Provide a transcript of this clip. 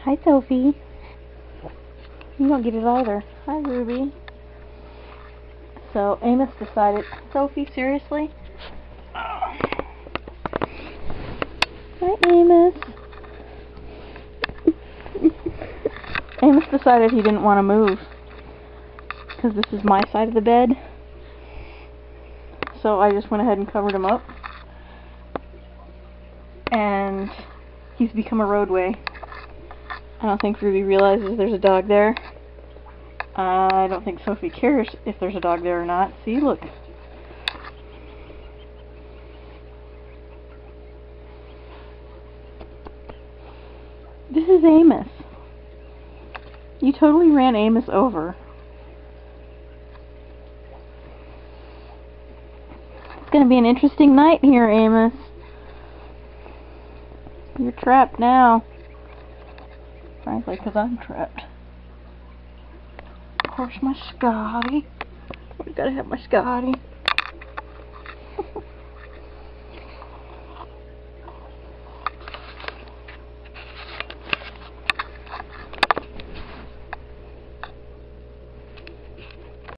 Hi, Sophie. You don't get it either. Hi, Ruby. So, Amos decided... Sophie, seriously? Hi, Amos. Amos decided he didn't want to move. Because this is my side of the bed. So I just went ahead and covered him up. And he's become a roadway. I don't think Ruby realizes there's a dog there. I don't think Sophie cares if there's a dog there or not. See, look. This is Amos. You totally ran Amos over. It's gonna be an interesting night here, Amos. You're trapped now. Frankly, because I'm trapped. Of course, my Scotty. We've got to have my Scotty.